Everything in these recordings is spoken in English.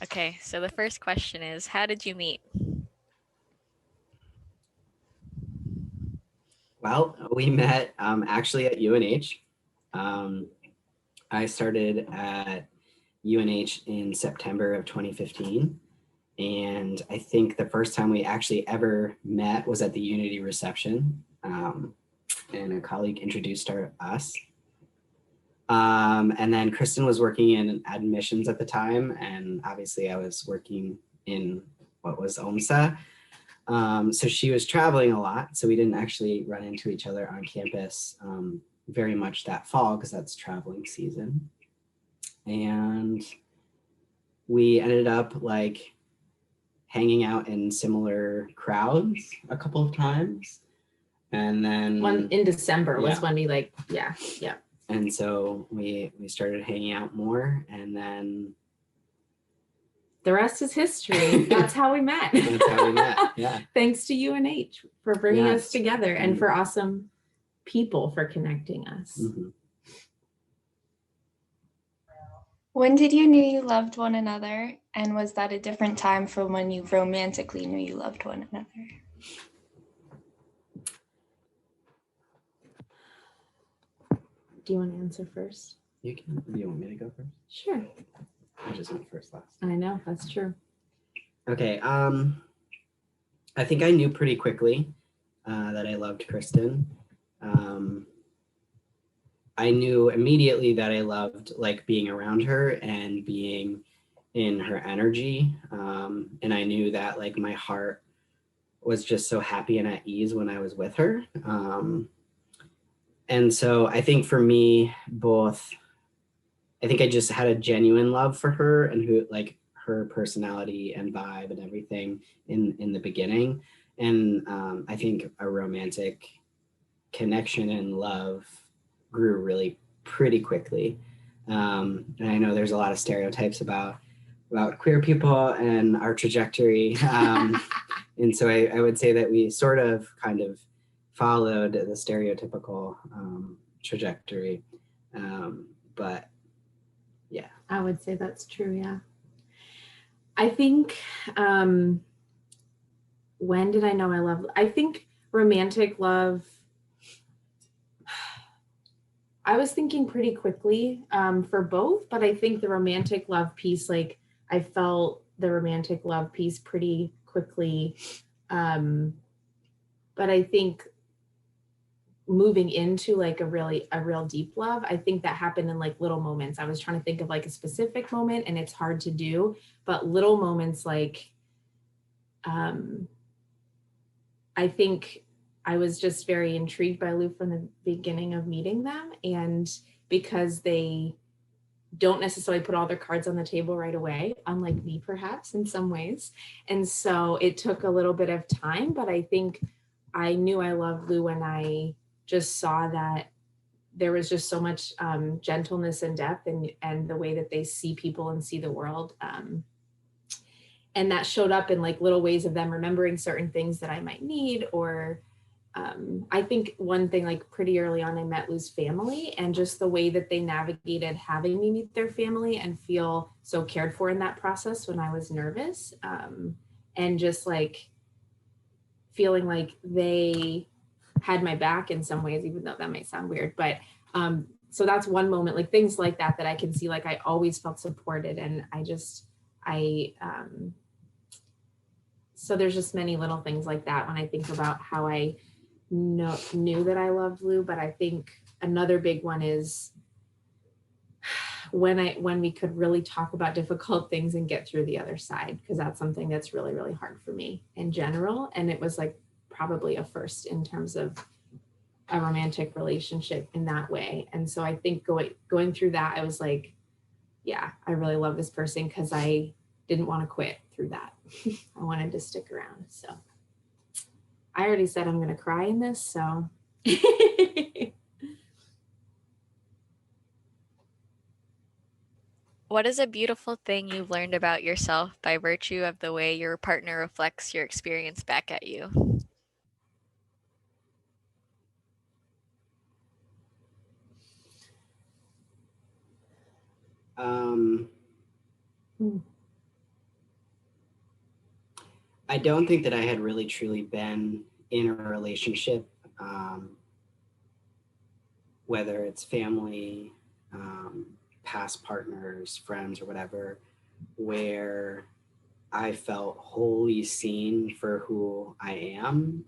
Okay, so the first question is, how did you meet? Well, we met actually at UNH. Um, I started at UNH in September of 2015. And I think the first time we actually ever met was at the Unity reception. And a colleague introduced us. And then Kristen was working in admissions at the time. And obviously, I was working in what was OMSA. So she was traveling a lot. So we didn't actually run into each other on campus very much that fall because that's traveling season. And we ended up like hanging out in similar crowds a couple of times. And then one in December was when we yeah. And so we started hanging out more, and then the rest is history. That's how we met. That's how we met. Yeah. Thanks to UNH for bringing us together and for awesome people for connecting us. Mm-hmm. When did you know you loved one another? And was that a different time from when you romantically knew you loved one another? Do you want to answer first? You can. Do you want me to go first? Sure. I just went first last. I know, that's true. Okay. I think I knew pretty quickly that I loved Kristen. I knew immediately that I loved like being around her and being in her energy. And I knew that like my heart was just so happy and at ease when I was with her. And so I think for me, I think I just had a genuine love for her and who like her personality and vibe and everything in the beginning. And I think a romantic connection and love grew really pretty quickly. And I know there's a lot of stereotypes about queer people and our trajectory. And so I would say that we sort of kind of followed the stereotypical trajectory. But yeah. I would say that's true, yeah. I think, when did I know I love? I think romantic love, I was thinking pretty quickly for both, but I think the romantic love piece, like I felt the romantic love piece pretty quickly. But I think moving into like a real deep love, I think that happened in like little moments. I was trying to think of like a specific moment and it's hard to do, but little moments like, I think I was just very intrigued by Lou from the beginning of meeting them. And because they don't necessarily put all their cards on the table right away, unlike me, perhaps in some ways. And so it took a little bit of time, but I think I knew I loved Lou when I just saw that there was just so much gentleness and depth and the way that they see people and see the world. And that showed up in like little ways of them remembering certain things that I might need, or I think one thing like pretty early on, I met Lou's family and just the way that they navigated having me meet their family and feel so cared for in that process when I was nervous, and just like feeling like they had my back in some ways, even though that might sound weird. But so that's one moment, like things like that I can see, like I always felt supported. And so there's just many little things like that when I think about how I knew that I loved Lou. But I think another big one is when we could really talk about difficult things and get through the other side, because that's something that's really, really hard for me in general. And it was like probably a first in terms of a romantic relationship in that way. And so I think going through that, I was like, yeah, I really love this person because I didn't want to quit through that. I wanted to stick around. So I already said I'm going to cry in this, so. What is a beautiful thing you've learned about yourself by virtue of the way your partner reflects your experience back at you? I don't think that I had really truly been in a relationship, whether it's family, past partners, friends, or whatever, where I felt wholly seen for who I am,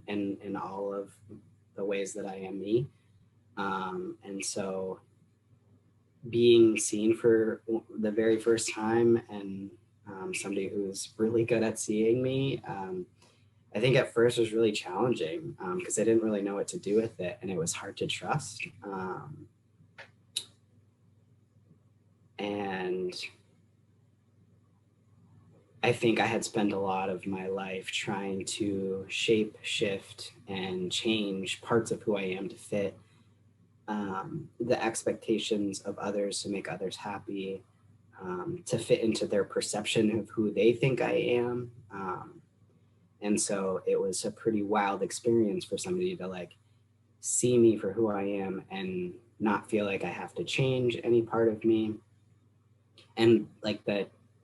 and in all of the ways that I am me. And so being seen for the very first time, and somebody who's really good at seeing me, I think at first was really challenging, because I didn't really know what to do with it, and it was hard to trust. And I think I had spent a lot of my life trying to shape, shift, and change parts of who I am to fit the expectations of others, to make others happy, to fit into their perception of who they think I am. And so it was a pretty wild experience for somebody to like see me for who I am and not feel like I have to change any part of me. And like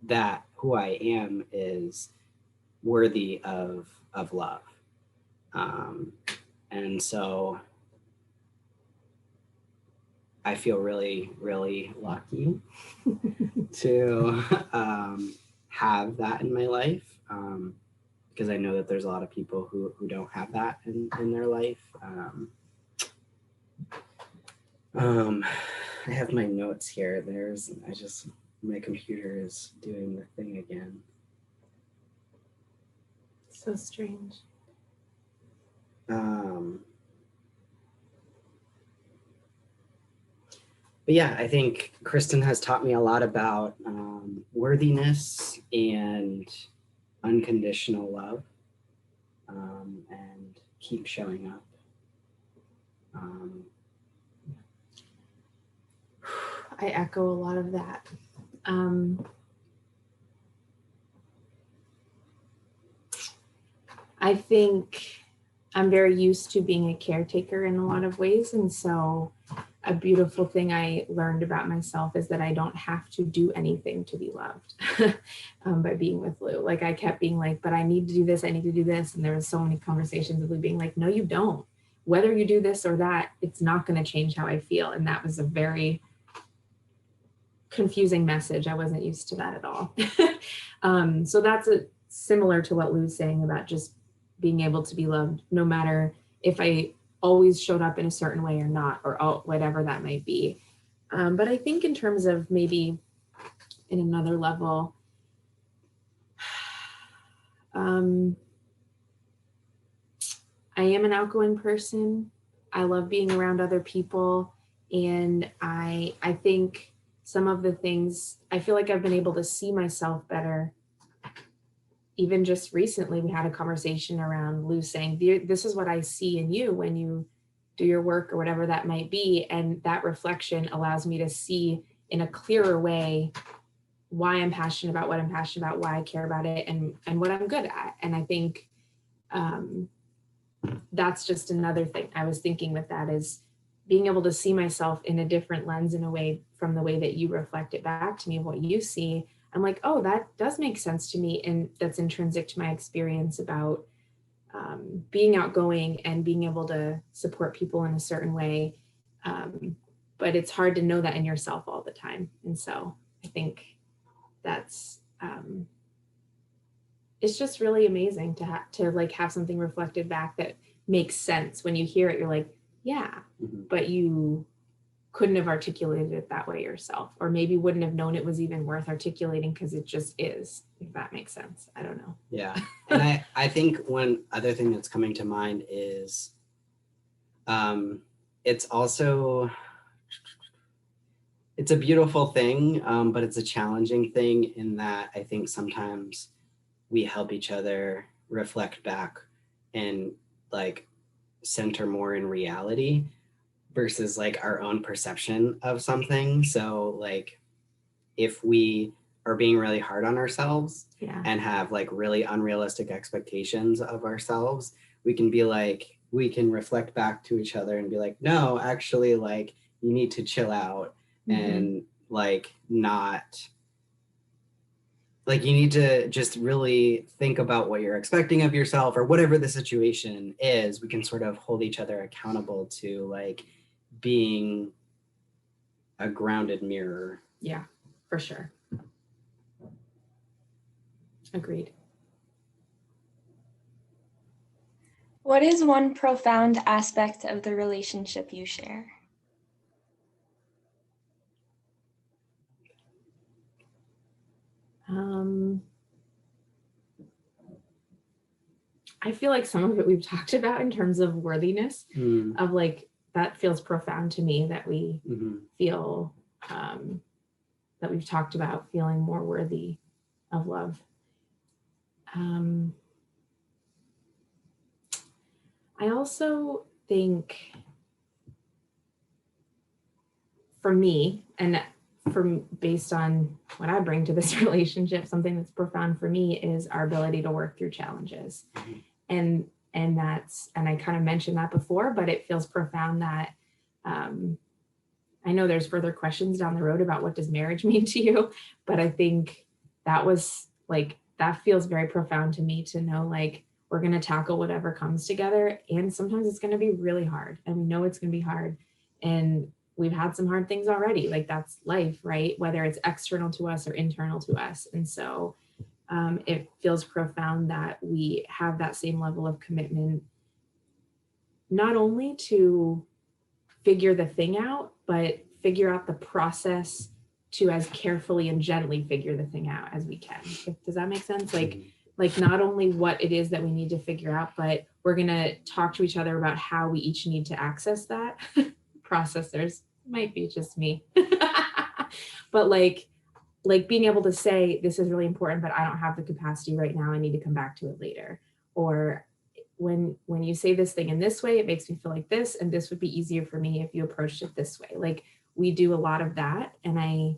that who I am is worthy of love. And so I feel really, really lucky to have that in my life, because I know that there's a lot of people who don't have that in their life. I have my notes here. My computer is doing the thing again. So strange. But yeah, I think Kristen has taught me a lot about worthiness and unconditional love, and keep showing up. I echo a lot of that. I think I'm very used to being a caretaker in a lot of ways. And so a beautiful thing I learned about myself is that I don't have to do anything to be loved by being with Lou. Like I kept being like, but I need to do this, I need to do this. And there was so many conversations with Lou being like, no, you don't. Whether you do this or that, it's not going to change how I feel. And that was a very confusing message. I wasn't used to that at all. So that's similar to what Lou's saying about just being able to be loved, no matter if I always showed up in a certain way or not, or whatever that might be. But I think in terms of maybe in another level, I am an outgoing person. I love being around other people. And I think some of the things, I feel like I've been able to see myself better. Even just recently, we had a conversation around Lou saying, this is what I see in you when you do your work or whatever that might be. And that reflection allows me to see in a clearer way why I'm passionate about what I'm passionate about, why I care about it, and what I'm good at. And I think that's just another thing I was thinking with that, is being able to see myself in a different lens, in a way from the way that you reflect it back to me of what you see. I'm like, oh, that does make sense to me. And that's intrinsic to my experience about being outgoing and being able to support people in a certain way. But it's hard to know that in yourself all the time. And so I think that's, it's just really amazing to like have something reflected back that makes sense. When you hear it, you're like, yeah, but you couldn't have articulated it that way yourself, or maybe wouldn't have known it was even worth articulating because it just is, if that makes sense. I don't know. Yeah. And I think one other thing that's coming to mind is it's also, it's a beautiful thing, but it's a challenging thing in that I think sometimes we help each other reflect back and like center more in reality versus like our own perception of something. So like if we are being really hard on ourselves and have like really unrealistic expectations of ourselves, we can reflect back to each other and be like, no, actually, like you need to chill out and like not like you need to just really think about what you're expecting of yourself, or whatever the situation is. We can sort of hold each other accountable to like being a grounded mirror. Yeah, for sure. Agreed. What is one profound aspect of the relationship you share? I feel like some of it we've talked about in terms of worthiness, of like, that feels profound to me, that we feel, that we've talked about feeling more worthy of love. I also think, for me, and based on what I bring to this relationship, something that's profound for me is our ability to work through challenges. And I kind of mentioned that before, but it feels profound that I know there's further questions down the road about what does marriage mean to you, but I think that feels very profound to me, to know like we're going to tackle whatever comes together, and sometimes it's going to be really hard, and we know it's going to be hard, and we've had some hard things already. Like, that's life, right? Whether it's external to us or internal to us. And so it feels profound that we have that same level of commitment, not only to figure the thing out, but figure out the process to as carefully and gently figure the thing out as we can. Does that make sense? Like not only what it is that we need to figure out, but we're going to talk to each other about how we each need to access that process. There's might be just me, but like being able to say, this is really important, but I don't have the capacity right now. I need to come back to it later. Or when you say this thing in this way, it makes me feel like this, and this would be easier for me if you approached it this way. Like, we do a lot of that. And I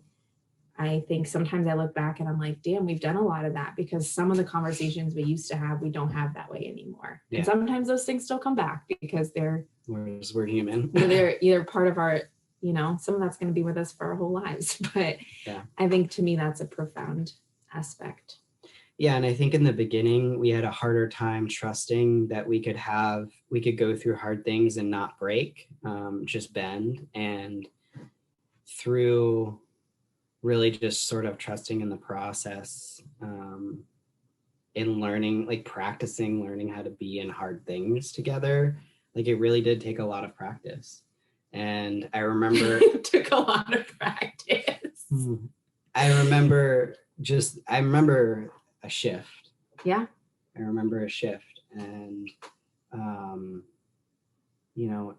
think sometimes I look back and I'm like, damn, we've done a lot of that, because some of the conversations we used to have, we don't have that way anymore. Yeah. And sometimes those things still come back because we're human. They're either part of our, some of that's going to be with us for our whole lives. But yeah, I think to me, that's a profound aspect. Yeah. And I think in the beginning, we had a harder time trusting that we could go through hard things and not break, just bend. And through really just sort of trusting in the process, in learning, like practicing, learning how to be in hard things together. Like, it really did take a lot of practice. And I remember it took a lot of practice. I remember a shift. Yeah. I remember a shift. And,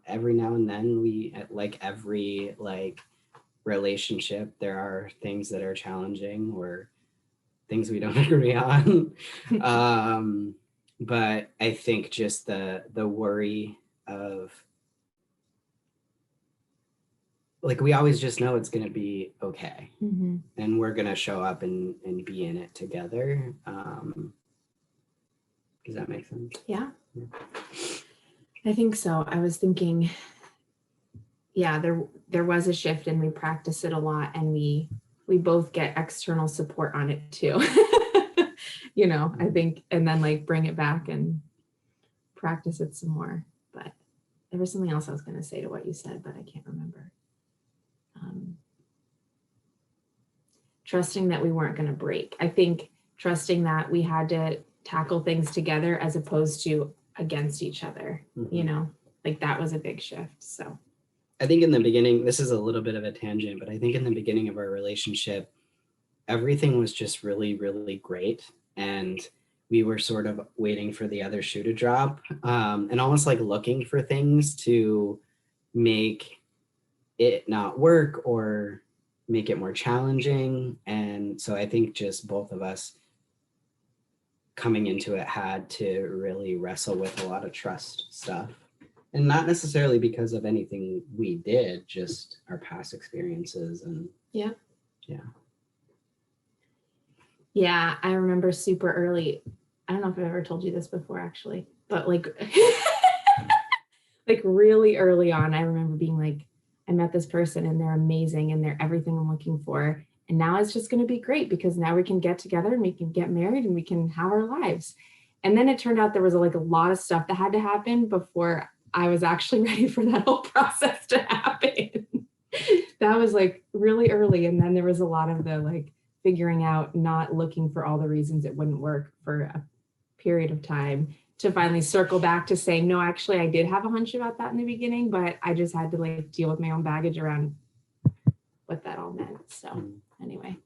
every now and then every relationship, there are things that are challenging or things we don't agree on. But I think just the worry of, like, we always just know it's going to be okay. Mm-hmm. And we're going to show up and be in it together. Does that make sense? Yeah. I think so. I was thinking, yeah, there was a shift, and we practice it a lot, and we both get external support on it too. I think, and then bring it back and practice it some more. But there was something else I was going to say to what you said, but I can't remember. Trusting that we weren't going to break. I think trusting that we had to tackle things together as opposed to against each other, that was a big shift. So I think in the beginning, this is a little bit of a tangent, but I think in the beginning of our relationship, everything was just really, really great. And we were sort of waiting for the other shoe to drop, and almost like looking for things to make it not work or make it more challenging. And so I think just both of us coming into it had to really wrestle with a lot of trust stuff. And not necessarily because of anything we did, just our past experiences. And yeah. I remember super early. I don't know if I've ever told you this before, actually, but really early on, I remember being like, I met this person and they're amazing and they're everything I'm looking for. And now it's just going to be great because now we can get together and we can get married and we can have our lives. And then it turned out there was like a lot of stuff that had to happen before I was actually ready for that whole process to happen. That was like really early. And then there was a lot of the like figuring out, not looking for all the reasons it wouldn't work for a period of time, to finally circle back to saying, no, actually, I did have a hunch about that in the beginning, but I just had to like deal with my own baggage around what that all meant. So anyway.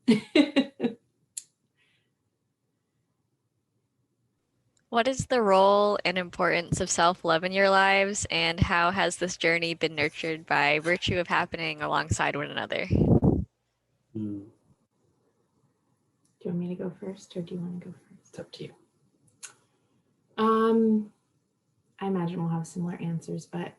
What is the role and importance of self-love in your lives, and how has this journey been nurtured by virtue of happening alongside one another? Mm, Do you want me to go first or do you want to go first? it's up to you. I imagine we'll have similar answers, but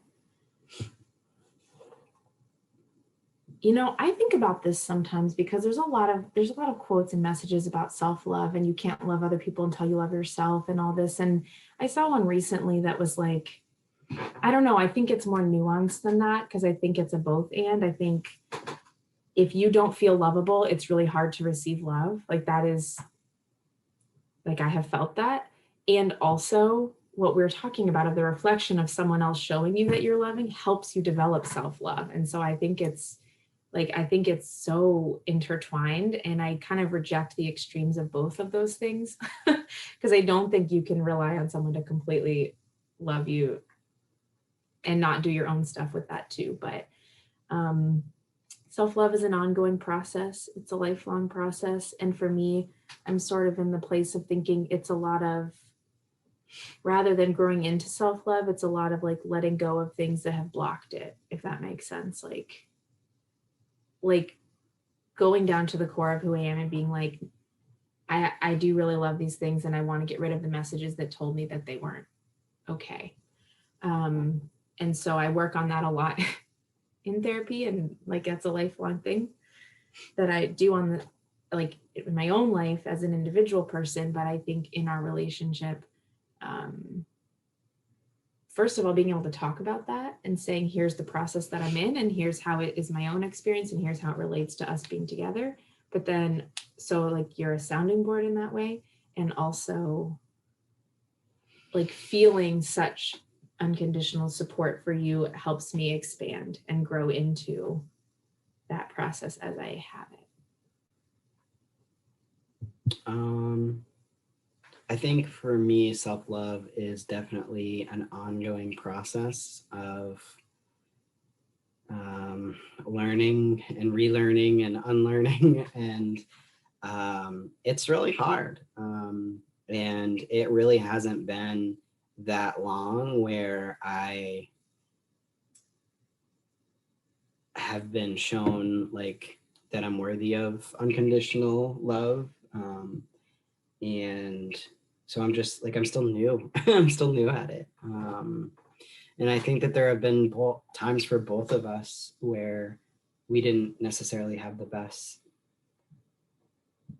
you know, I think about this sometimes because there's a lot of quotes and messages about self-love, and you can't love other people until you love yourself and all this. And I saw one recently that was like, I don't know, I think it's more nuanced than that, because I think it's a both and. I think if you don't feel lovable, it's really hard to receive love. Like that is, like I have felt that. And also what we were talking about of the reflection of someone else showing you that you're loving helps you develop self-love. And so I think it's so intertwined, and I kind of reject the extremes of both of those things because I don't think you can rely on someone to completely love you and not do your own stuff with that too. But self-love is an ongoing process. It's a lifelong process. And for me, I'm sort of in the place of thinking it's a lot of, rather than growing into self-love, it's a lot of like letting go of things that have blocked it, if that makes sense. Like going down to the core of who I am and being like, I do really love these things, and I want to get rid of the messages that told me that they weren't okay. And so I work on that a lot in therapy, and like that's a lifelong thing that I do on the, like in my own life as an individual person. But I think in our relationship, first of all, being able to talk about that and saying, here's the process that I'm in, and here's how it is my own experience, and here's how it relates to us being together. But then, so like you're a sounding board in that way. And also like feeling such unconditional support for you helps me expand and grow into that process as I have it. I think for me, self-love is definitely an ongoing process of learning and relearning and unlearning. And it's really hard. And it really hasn't been that long where I have been shown like that I'm worthy of unconditional love. And so I'm just like, I'm still new. I'm still new at it. And I think that there have been times for both of us where we didn't necessarily have the best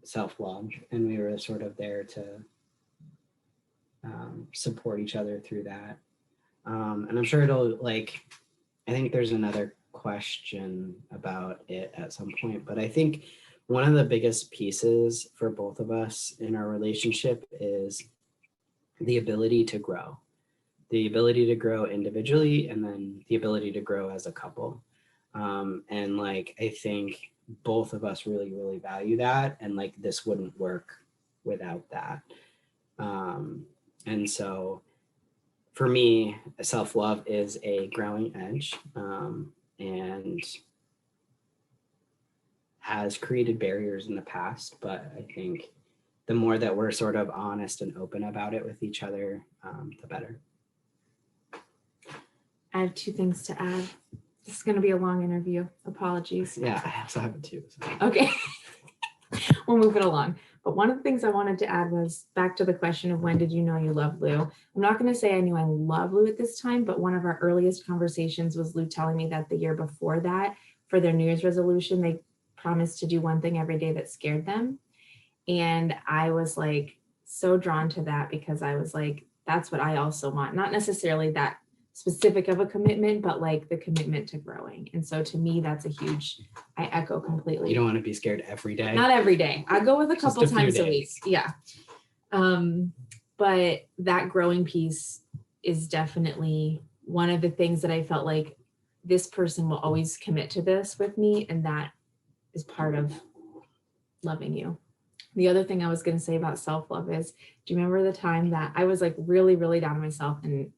self-love, and we were sort of there to support each other through that. And I'm sure it'll like, I think there's another question about it at some point, but I think one of the biggest pieces for both of us in our relationship is the ability to grow individually, and then the ability to grow as a couple. And like, I think both of us really, really value that. And like, this wouldn't work without that. And so for me, self-love is a growing edge, and has created barriers in the past. But I think the more that we're sort of honest and open about it with each other, the better. I have two things to add. This is going to be a long interview. Apologies. Yeah, I also have it too. So. Okay. We'll move it along. But one of the things I wanted to add was back to the question of when did you know you loved Lou? I'm not going to say I knew I love Lou at this time, but one of our earliest conversations was Lou telling me that the year before that, for their New Year's resolution, they promised to do one thing every day that scared them. And I was like so drawn to that because I was like, that's what I also want. Not necessarily that specific of a commitment, but like the commitment to growing. And so to me, that's a huge, I echo completely. You don't want to be scared every day. Not every day. I go with a couple times a week. days. Yeah. But that growing piece is definitely one of the things that I felt like this person will always commit to this with me. And that is part of loving you. The other thing I was going to say about self-love is, do you remember the time that I was like really, really down on myself and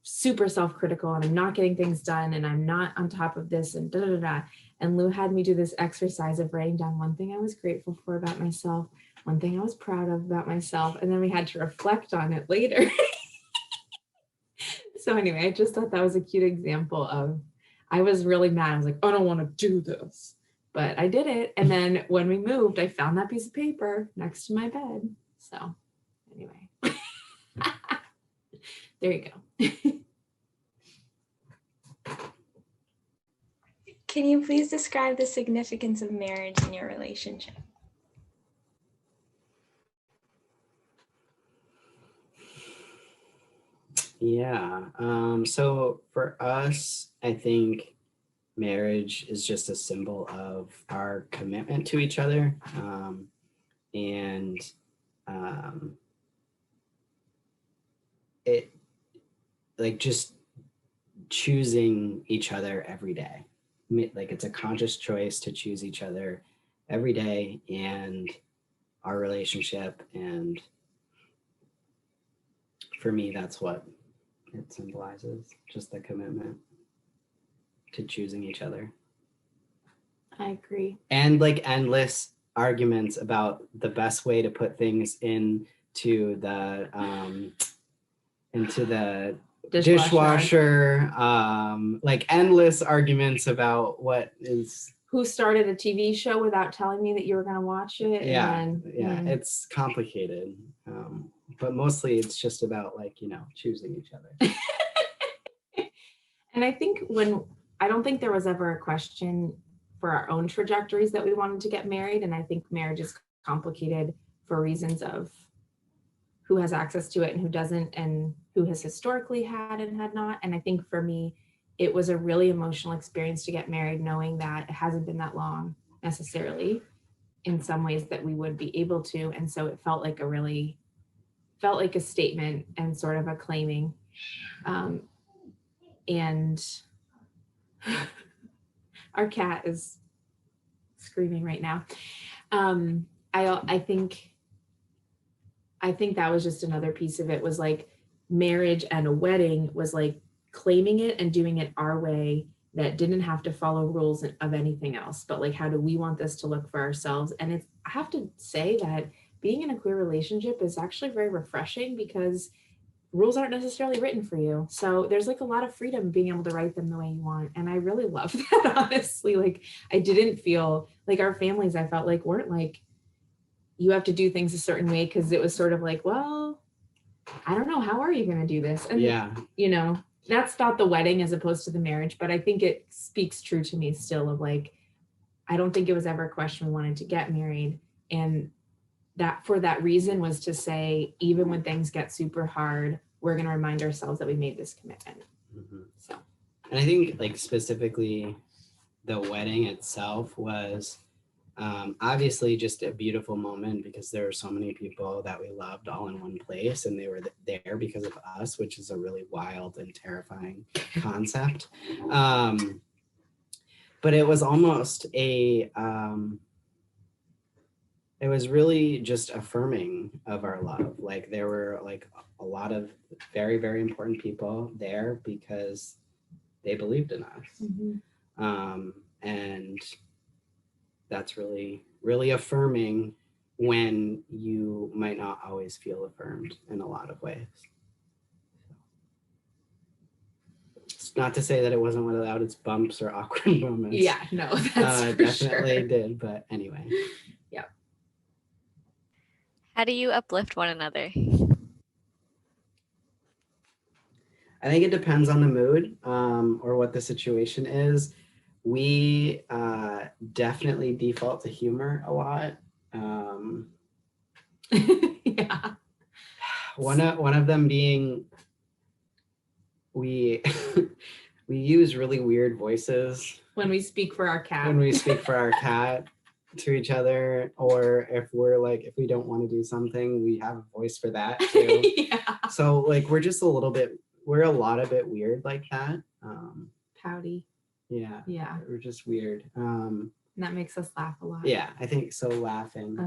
super self-critical and I'm not getting things done and I'm not on top of this and da da da. And Lou had me do this exercise of writing down one thing I was grateful for about myself, one thing I was proud of about myself, and then we had to reflect on it later. So anyway, I just thought that was a cute example of, I was really mad. I was like, I don't want to do this, but I did it. And then when we moved, I found that piece of paper next to my bed. So anyway, there you go. Can you please describe the significance of marriage in your relationship? Yeah. So for us, I think marriage is just a symbol of our commitment to each other. And it like just choosing each other every day. Like it's a conscious choice to choose each other every day and our relationship. And for me, that's what it symbolizes, just the commitment to choosing each other. I agree. And like endless arguments about the best way to put things into the dishwasher, like endless arguments about what is, who started a TV show without telling me that you were going to watch it. It's complicated, but mostly it's just about like, choosing each other. And I think I don't think there was ever a question for our own trajectories that we wanted to get married. And I think marriage is complicated for reasons of who has access to it and who doesn't, and who has historically had and had not. And I think for me, it was a really emotional experience to get married, knowing that it hasn't been that long necessarily in some ways that we would be able to. And so it felt like a statement and sort of a claiming. And our cat is screaming right now. I think that was just another piece of it, was like marriage and a wedding was like claiming it and doing it our way, that didn't have to follow rules of anything else, but like, how do we want this to look for ourselves? And I have to say that being in a queer relationship is actually very refreshing, because rules aren't necessarily written for you. So there's like a lot of freedom being able to write them the way you want. And I really love that, honestly. Like, I didn't feel like our families, I felt like, weren't like, you have to do things a certain way, because it was sort of like, well, I don't know, how are you going to do this? And that's about the wedding as opposed to the marriage. But I think it speaks true to me still of like, I don't think it was ever a question we wanted to get married. And that for that reason was to say, even when things get super hard, we're going to remind ourselves that we made this commitment. Mm-hmm. So, and I think like specifically the wedding itself was obviously just a beautiful moment, because there were so many people that we loved all in one place, and they were there because of us, which is a really wild and terrifying concept. But it was almost it was really just affirming of our love. Like, there were like a lot of very, very important people there because they believed in us. mm-hmm. And that's really, really affirming when you might not always feel affirmed in a lot of ways. It's not to say that it wasn't without its bumps or awkward moments. Yeah, no, that's for definitely sure. did. But anyway. Yeah. How do you uplift one another? I think it depends on the mood or what the situation is. We definitely default to humor a lot. Yeah. One of them being we we use really weird voices When we speak for our cat. when we speak for our cat to each other, or if we're like, if we don't want to do something, we have a voice for that too. Yeah. So like we're just we're a lot of bit weird like that. Pouty. Yeah, Yeah. we're just weird. And that makes us laugh a lot. Yeah, I think so. Laughing,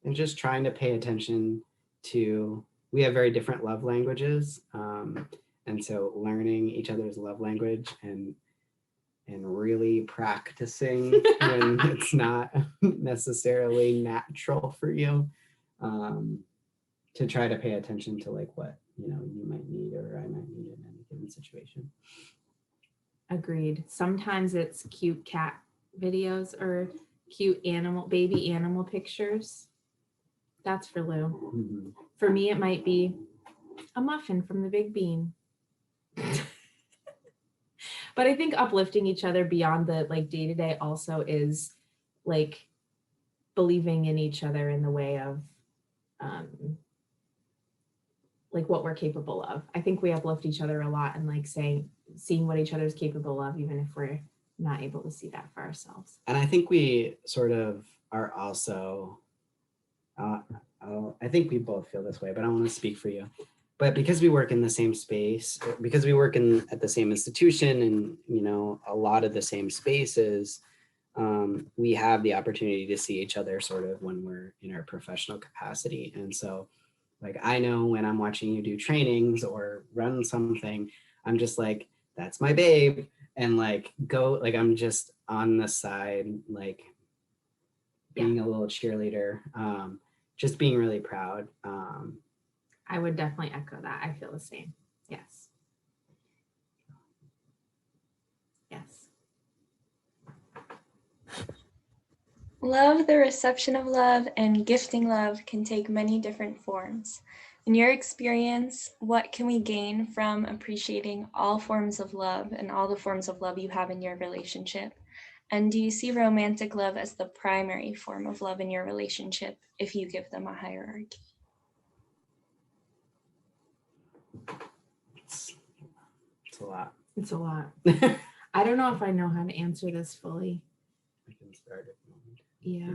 and just trying to pay attention to. We have very different love languages, and so learning each other's love language and really practicing when it's not necessarily natural for you, to try to pay attention to like what you might need or I might need in any given situation. Agreed. Sometimes it's cute cat videos or cute baby animal pictures. That's for Lou. Mm-hmm. For me, it might be a muffin from the Big Bean. But I think uplifting each other beyond the like day to day also is like believing in each other in the way of like what we're capable of. I think we uplift each other a lot and like seeing what each other's capable of, even if we're not able to see that for ourselves. And I think we sort of are also, I think we both feel this way, but I don't want to speak for you. But because we work in the same space, because we work at the same institution and, a lot of the same spaces, we have the opportunity to see each other sort of when we're in our professional capacity. And so like, I know when I'm watching you do trainings or run something, I'm just like, that's my babe. And like, I'm just on the side, like being a little cheerleader, just being really proud. I would definitely echo that. I feel the same. Yes. Yes. Love, the reception of love, and gifting love can take many different forms. In your experience, what can we gain from appreciating all forms of love and all the forms of love you have in your relationship? And do you see romantic love as the primary form of love in your relationship if you give them a hierarchy? It's a lot. It's a lot. I don't know if I know how to answer this fully. I can start it. Yeah.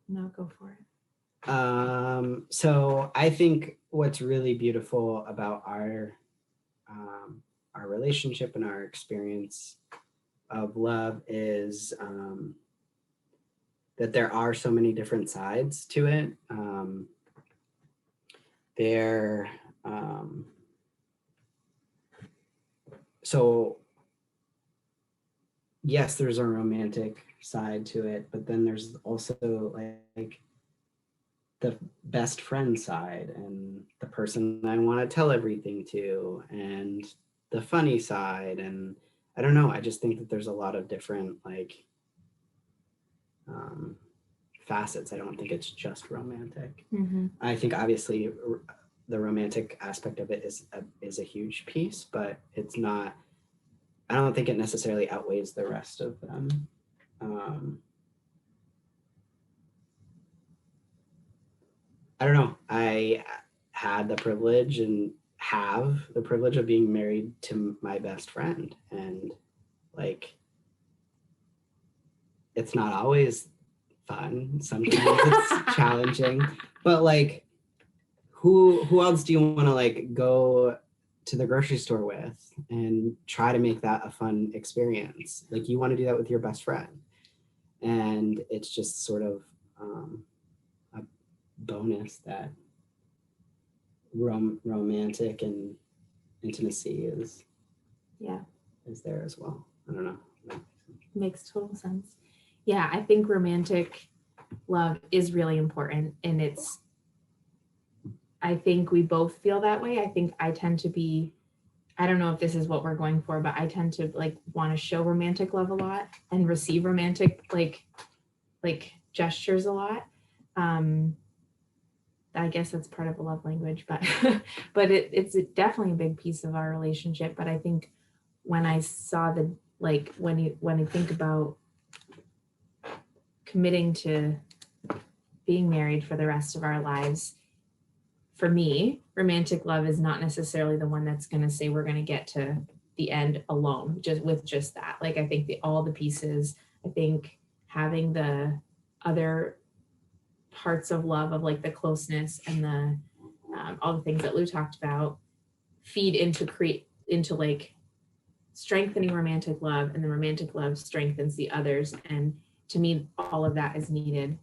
No, go for it. So I think what's really beautiful about our relationship and our experience of love is that there are so many different sides to it. So yes, there's a romantic side to it, but then there's also like the best friend side and the person I want to tell everything to and the funny side. And I don't know, I just think that there's a lot of different like facets. I don't think it's just romantic. Mm-hmm. I think obviously the romantic aspect of it is a huge piece, but it's not, I don't think it necessarily outweighs the rest of them. I don't know. I had the privilege and have the privilege of being married to my best friend. And like, it's not always fun. Sometimes it's challenging, but like, who else do you want to like go to the grocery store with and try to make that a fun experience? Like, you want to do that with your best friend. And it's just sort of a bonus that romantic and intimacy is there as well. I don't know. Makes total sense. Yeah, I think romantic love is really important, and I think we both feel that way. I think I tend to be, I don't know if this is what we're going for, but I tend to like want to show romantic love a lot and receive romantic like gestures a lot. I guess that's part of a love language, but but it's definitely a big piece of our relationship. But I think when I saw when you think about committing to being married for the rest of our lives, for me, romantic love is not necessarily the one that's going to say we're going to get to the end alone, just that. Like, I think all the pieces, I think having the other parts of love, of like the closeness and the all the things that Lou talked about, feed into like strengthening romantic love, and the romantic love strengthens the others. And to me, all of that is needed,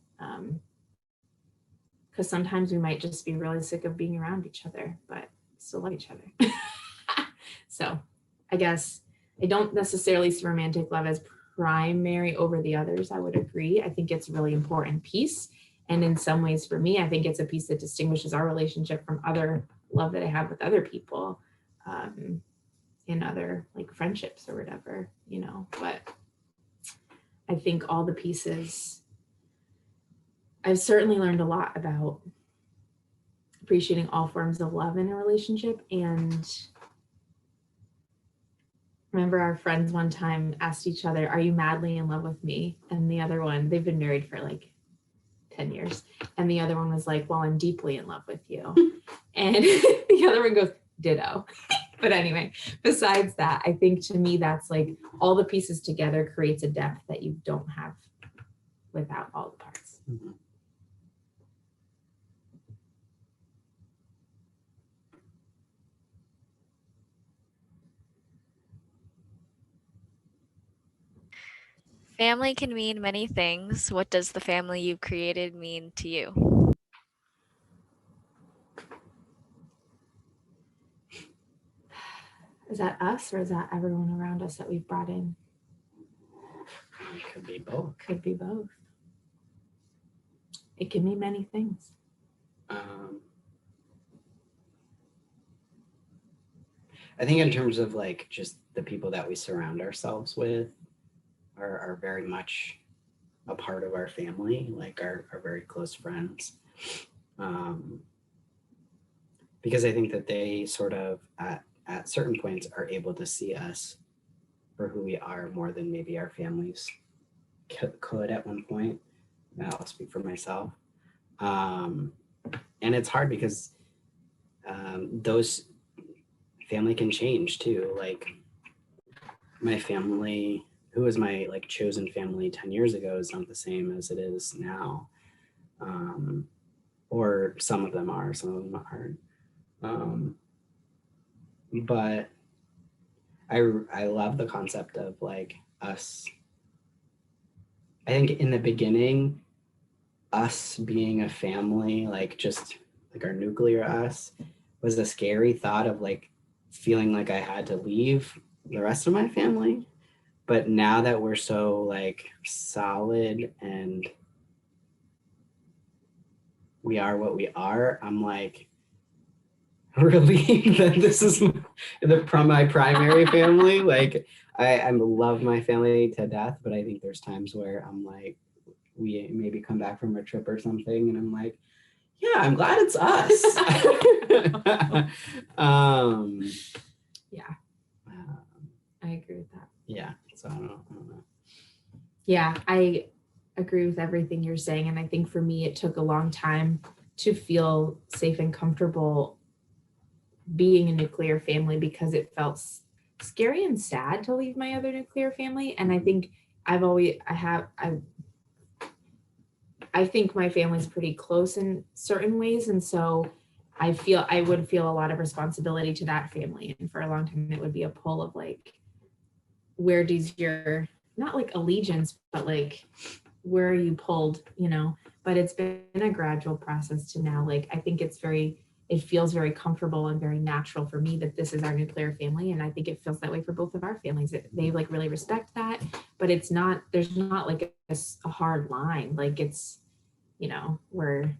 because sometimes we might just be really sick of being around each other, but still love each other. So I guess I don't necessarily see romantic love as primary over the others. I would agree. I think it's a really important piece. And in some ways, for me, I think it's a piece that distinguishes our relationship from other love that I have with other people, in other like friendships or whatever, you know. But I think all the pieces, I've certainly learned a lot about appreciating all forms of love in a relationship. And remember, our friends one time asked each other, "Are you madly in love with me?" And the other one, they've been married for like 10 years. And the other one was like, "Well, I'm deeply in love with you." And the other one goes, "Ditto." But anyway, besides that, I think to me, that's like all the pieces together creates a depth that you don't have without all the parts. Mm-hmm. Family can mean many things. What does the family you've created mean to you? Is that us, or is that everyone around us that we've brought in? It could be both. Could be both. It can mean many things. I think in terms of like just the people that we surround ourselves with are very much a part of our family, like our very close friends. Because I think that they sort of at certain points are able to see us for who we are more than maybe our families could at one point. I'll speak for myself. And it's hard because those family can change too. Like my family, who was my like chosen family 10 years ago, is not the same as it is now. Or some of them are, some of them aren't. But I love the concept of like us. I think in the beginning, us being a family, like just like our nuclear us, was a scary thought of like feeling like I had to leave the rest of my family. But now that we're so like solid and we are what we are, I'm like relieved that this is my primary family. Like I love my family to death, but I think there's times where I'm like, we maybe come back from a trip or something, and I'm like, yeah, I'm glad it's us. Yeah, I agree with that. Yeah, so I don't know. Yeah, I agree with everything you're saying. And I think for me, it took a long time to feel safe and comfortable being a nuclear family, because it felt scary and sad to leave my other nuclear family. And I think I think my family's pretty close in certain ways. And so I would feel a lot of responsibility to that family. And for a long time, it would be a pull of like, where does your, not like allegiance, but like, where are you pulled, you know? But it's been a gradual process to now, like, I think it feels very comfortable and very natural for me that this is our nuclear family. And I think it feels that way for both of our families. They like really respect that, but there's not like a hard line. Like it's, you know, we're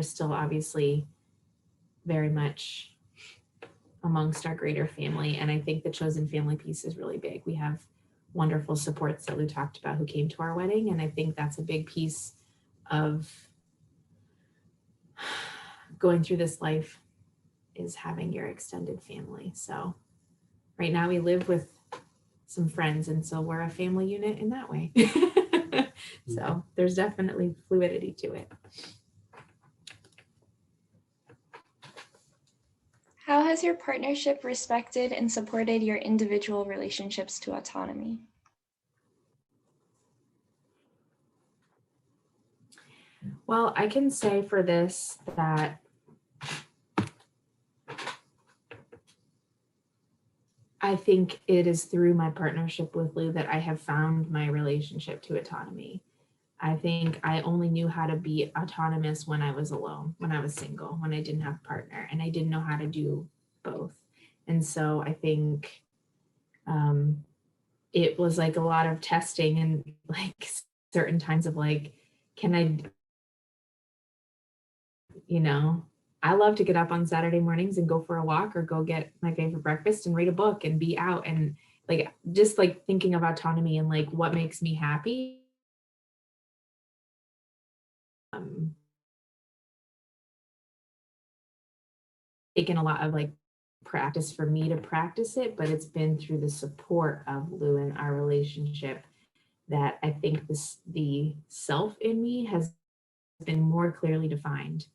still obviously very much amongst our greater family. And I think the chosen family piece is really big. We have wonderful supports that Lou talked about who came to our wedding. And I think that's a big piece of going through this life, is having your extended family. So right now we live with some friends, and so we're a family unit in that way. So there's definitely fluidity to it. How has your partnership respected and supported your individual relationships to autonomy? Well, I can say for this that I think it is through my partnership with Lou that I have found my relationship to autonomy. I think I only knew how to be autonomous when I was alone, when I was single, when I didn't have a partner, and I didn't know how to do both. And so I think it was like a lot of testing and like certain times of like, can I, I love to get up on Saturday mornings and go for a walk or go get my favorite breakfast and read a book and be out and like just like thinking of autonomy and like what makes me happy. Taken a lot of like practice for me to practice it, but it's been through the support of Lou and our relationship that I think the self in me has been more clearly defined,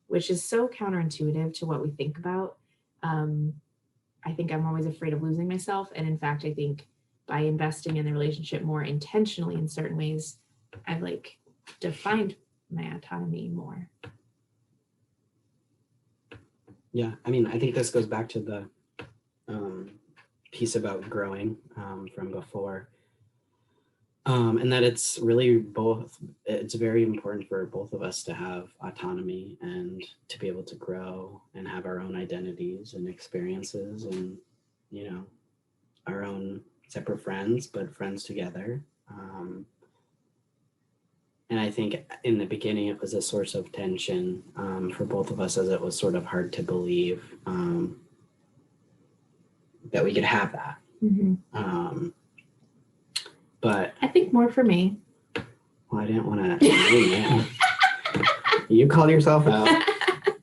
which is so counterintuitive to what we think about. I think I'm always afraid of losing myself. And in fact, I think by investing in the relationship more intentionally in certain ways, I've like defined my autonomy more. Yeah, I mean, I think this goes back to the piece about growing from before. And that it's really both, it's very important for both of us to have autonomy and to be able to grow and have our own identities and experiences and, our own separate friends, but friends together. And I think in the beginning, it was a source of tension for both of us as it was sort of hard to believe that we could have that. Mm-hmm. But I think more for me. Well, I didn't want to. You called yourself out.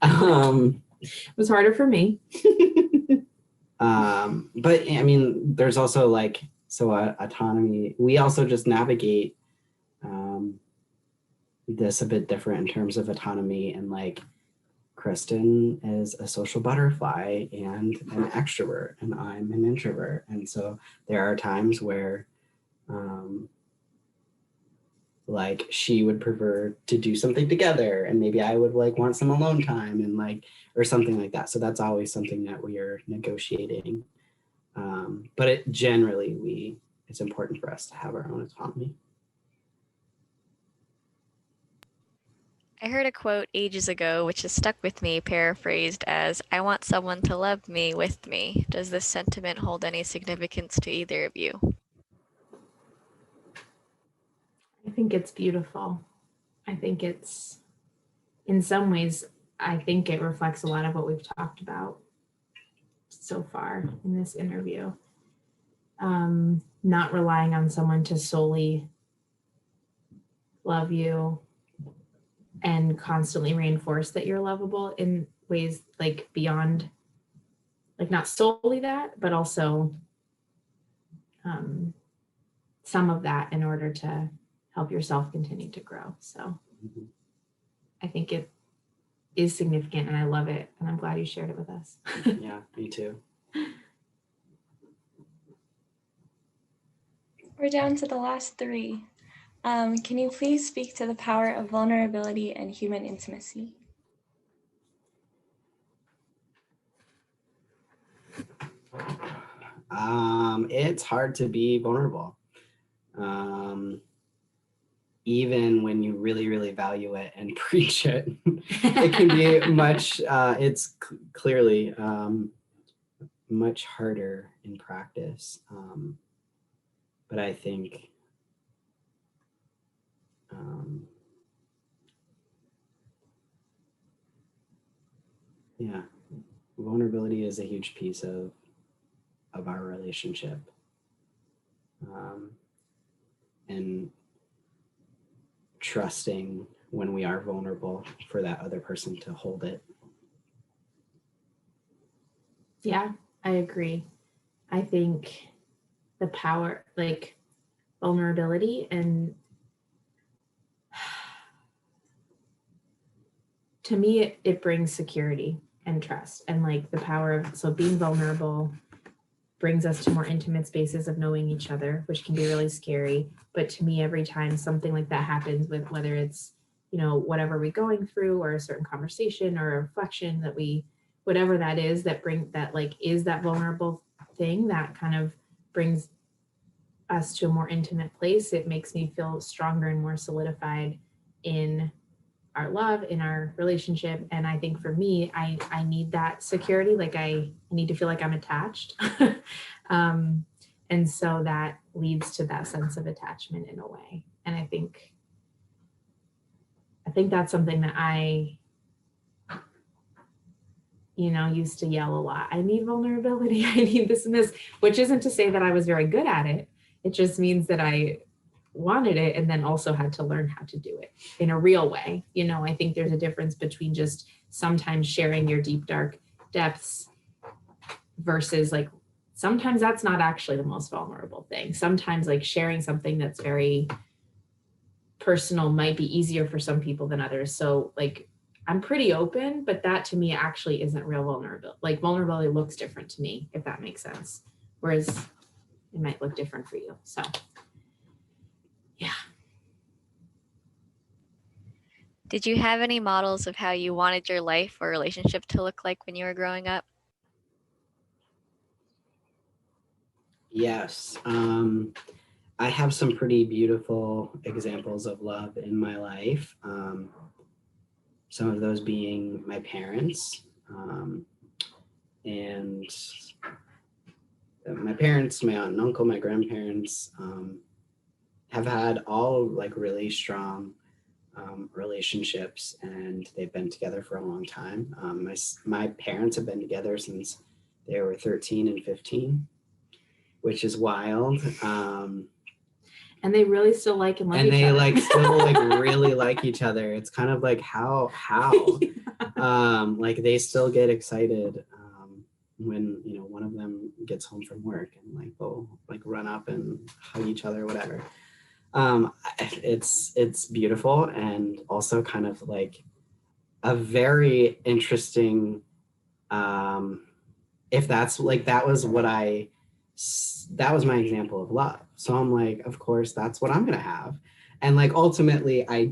It was harder for me. But I mean, there's also like, autonomy. We also just navigate this a bit different in terms of autonomy. And like, Kristen is a social butterfly and an extrovert, and I'm an introvert. And so there are times where like she would prefer to do something together and maybe I would like want some alone time and like, or something like that. So that's always something that we are negotiating. But it's important for us to have our own autonomy. I heard a quote ages ago, which has stuck with me, paraphrased as, I want someone to love me with me. Does this sentiment hold any significance to either of you? I think it's beautiful. I think it's, in some ways, I think it reflects a lot of what we've talked about so far in this interview. Not relying on someone to solely love you and constantly reinforce that you're lovable in ways like beyond, like not solely that, but also some of that in order to help yourself continue to grow. So I think it is significant and I love it. And I'm glad you shared it with us. Yeah, me too. We're down to the last three. Can you please speak to the power of vulnerability and human intimacy? It's hard to be vulnerable. Even when you really, really value it and preach it, it can be it's clearly much harder in practice. But I think vulnerability is a huge piece of our relationship. And trusting when we are vulnerable for that other person to hold it. Yeah, I agree. I think the power, like vulnerability, and to me, it brings security and trust, and like the power of, so being vulnerable brings us to more intimate spaces of knowing each other, which can be really scary. But to me, every time something like that happens, with whether it's, you know, whatever we're going through, or a certain conversation or a reflection that we, whatever that is, that like is that vulnerable thing that kind of brings us to a more intimate place, it makes me feel stronger and more solidified in our love, in our relationship. And I think for me, I need that security. Like I need to feel like I'm attached. And so that leads to that sense of attachment in a way. And I think that's something that I, you know, used to yell a lot. I need vulnerability. I need this and this, which isn't to say that I was very good at it. It just means that I wanted it, and then also had to learn how to do it in a real way. You know, I think there's a difference between just sometimes sharing your deep, dark depths versus like, sometimes that's not actually the most vulnerable thing. Sometimes like sharing something that's very personal might be easier for some people than others. So like, I'm pretty open, but that to me actually isn't real vulnerability. Like vulnerability looks different to me, if that makes sense. Whereas it might look different for you. So yeah. Did you have any models of how you wanted your life or relationship to look like when you were growing up? Yes. I have some pretty beautiful examples of love in my life. Some of those being my parents, and my parents, my aunt and uncle, my grandparents, have had all like really strong relationships, and they've been together for a long time. My parents have been together since they were 13 and 15, which is wild. And they really still like and love each other. And they like still like really like each other. It's kind of like how like they still get excited when, you know, one of them gets home from work, and like they'll like run up and hug each other, whatever. It's beautiful, and also kind of like a very interesting, if that's like, that was my example of love. So I'm like, of course, that's what I'm going to have. And like, ultimately I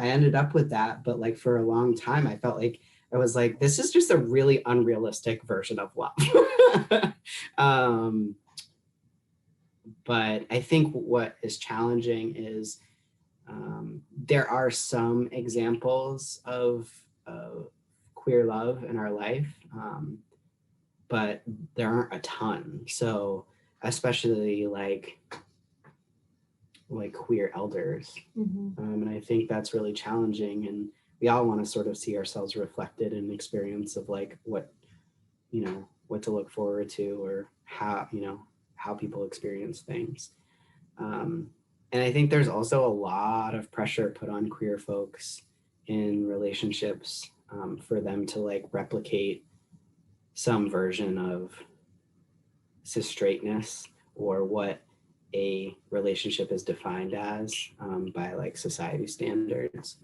ended up with that. But like for a long time, I felt like, I was like, this is just a really unrealistic version of love. But I think what is challenging is there are some examples of queer love in our life, but there aren't a ton. So especially like queer elders. And I think that's really challenging. And we all want to sort of see ourselves reflected in experience of like what, you know, what to look forward to, or how, you know, how people experience things. And I think there's also a lot of pressure put on queer folks in relationships for them to like replicate some version of cis straightness, or what a relationship is defined as by like society standards.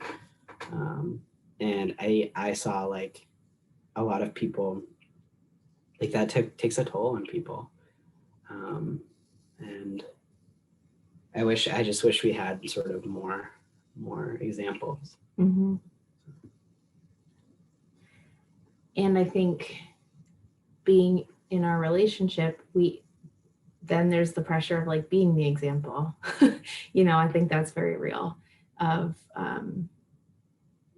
And I saw like a lot of people like that takes a toll on people. And I just wish we had sort of more examples. And I think being in our relationship, then there's the pressure of like being the example. You know, I think that's very real, of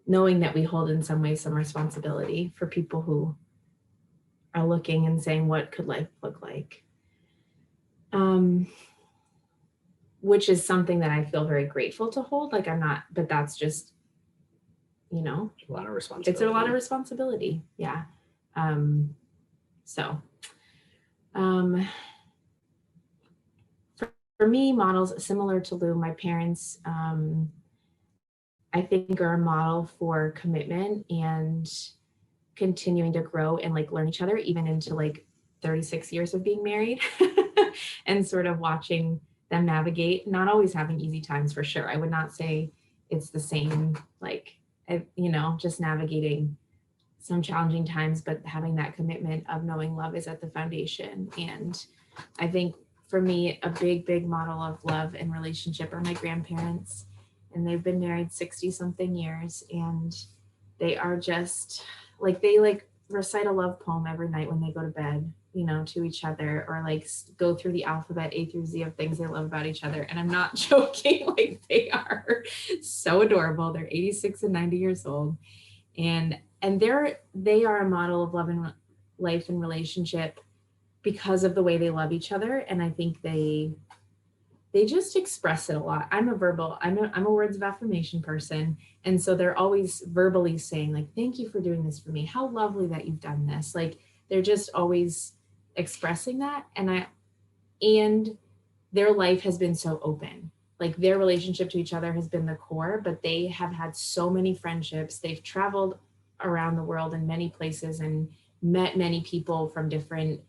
knowing that we hold in some way some responsibility for people who are looking and saying, what could life look like? Which is something that I feel very grateful to hold. Like I'm not, but that's just, you know, a lot of responsibility. It's a lot of responsibility. Yeah. For me, models similar to Lou, my parents, I think are a model for commitment and continuing to grow and like learn each other, even into like 36 years of being married and sort of watching them navigate, not always having easy times for sure. I would not say it's the same, like, you know, just navigating some challenging times, but having that commitment of knowing love is at the foundation. And I think for me, a big model of love and relationship are my grandparents. And they've been married 60 something years. And they are just like, they like recite a love poem every night when they go to bed, you know, to each other, or like go through the alphabet A through Z of things they love about each other. And I'm not joking, like they are so adorable. They're 86 and 90 years old. And they are a model of love and life and relationship because of the way they love each other. And I think they just express it a lot. I'm a words of affirmation person. And so they're always verbally saying like, thank you for doing this for me. How lovely that you've done this. Like they're just always expressing that. And their life has been so open. Like their relationship to each other has been the core, but they have had so many friendships. They've traveled around the world in many places and met many people from different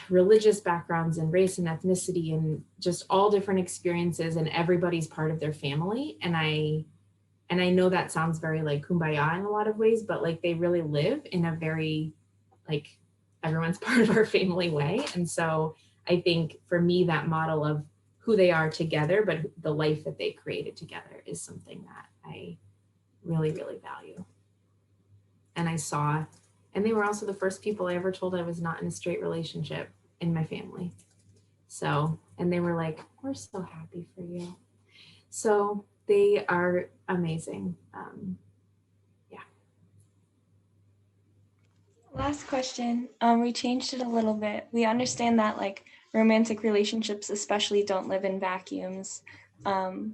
religious backgrounds and race and ethnicity and just all different experiences, and everybody's part of their family. And I know that sounds very like kumbaya in a lot of ways, but like they really live in a very like everyone's part of our family way. And so I think for me, that model of who they are together, but the life that they created together is something that I really value. And and they were also the first people I ever told I was not in a straight relationship in my family. So, and they were like, we're so happy for you. So they are amazing. Last question. We changed it a little bit. We understand that like romantic relationships especially don't live in vacuums.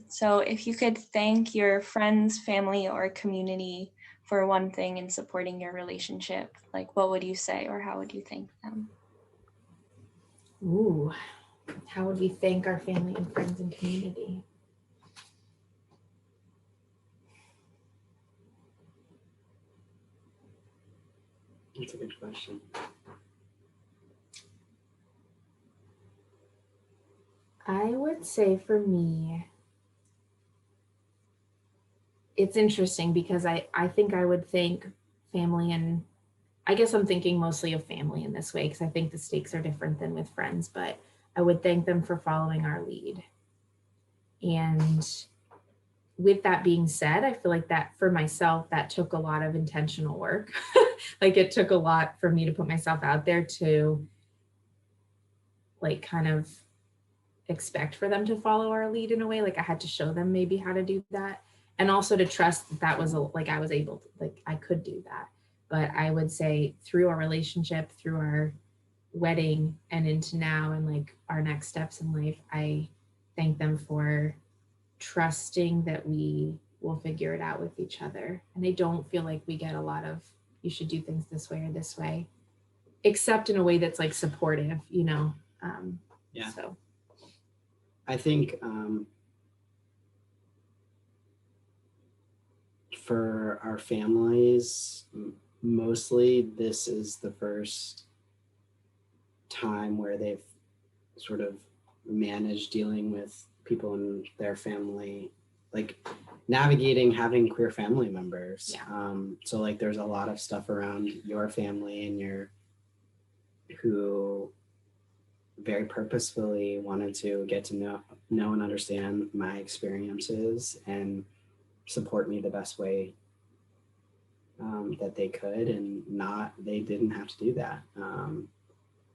So if you could thank your friends, family, or community for one thing in supporting your relationship, like what would you say or how would you thank them? Ooh, how would we thank our family and friends and community? That's a good question. I would say for me, it's interesting because I think I would thank family, and I guess I'm thinking mostly of family in this way because I think the stakes are different than with friends, but I would thank them for following our lead. And with that being said, I feel like that for myself, that took a lot of intentional work. Like it took a lot for me to put myself out there to like kind of expect for them to follow our lead in a way. Like I had to show them maybe how to do that. And also to trust that that was like I was able to, like I could do that. But I would say through our relationship, through our wedding and into now and like our next steps in life, I thank them for trusting that we will figure it out with each other. And I don't feel like we get a lot of you should do things this way or this way, except in a way that's like supportive, you know? Yeah. So I think for our families, mostly this is the first time where they've sort of managed dealing with people in their family, like navigating having queer family members. Yeah. So like there's a lot of stuff around your family and who very purposefully wanted to get to know and understand my experiences and support me the best way that they could, and they didn't have to do that.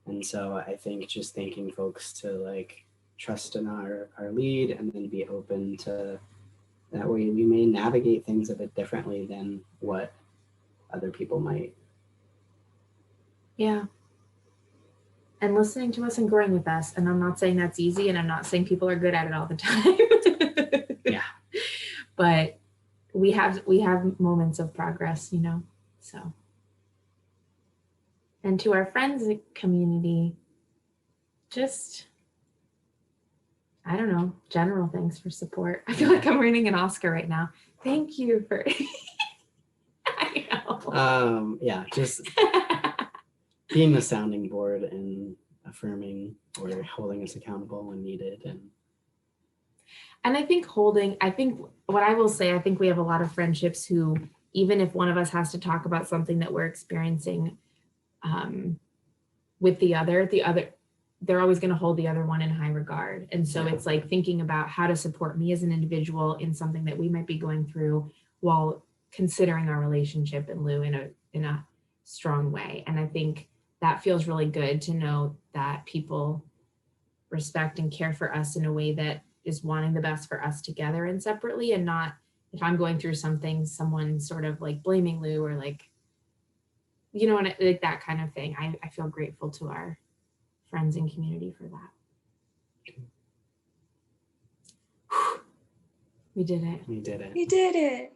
And so I think just thanking folks to like trust in our lead and then be open to that way we may navigate things a bit differently than what other people might. yeah. And listening to us and growing with us. And I'm not saying that's easy, and I'm not saying people are good at it all the time. Yeah. But we have moments of progress, you know. So, and to our friends and community, just I don't know, general thanks for support. I feel like I'm winning an Oscar right now. Thank you for I know. Yeah, just being the sounding board and affirming or holding us accountable when needed. And I think what I will say, I think we have a lot of friendships who even if one of us has to talk about something that we're experiencing with the other, they're always going to hold the other one in high regard. And so it's like thinking about how to support me as an individual in something that we might be going through while considering our relationship and Lou in a strong way. And I think that feels really good to know that people respect and care for us in a way that is wanting the best for us together and separately, and not, if I'm going through something, someone sort of like blaming Lou or like, you know, like that kind of thing. I feel grateful to our friends and community for that. We did it. We did it. You did it.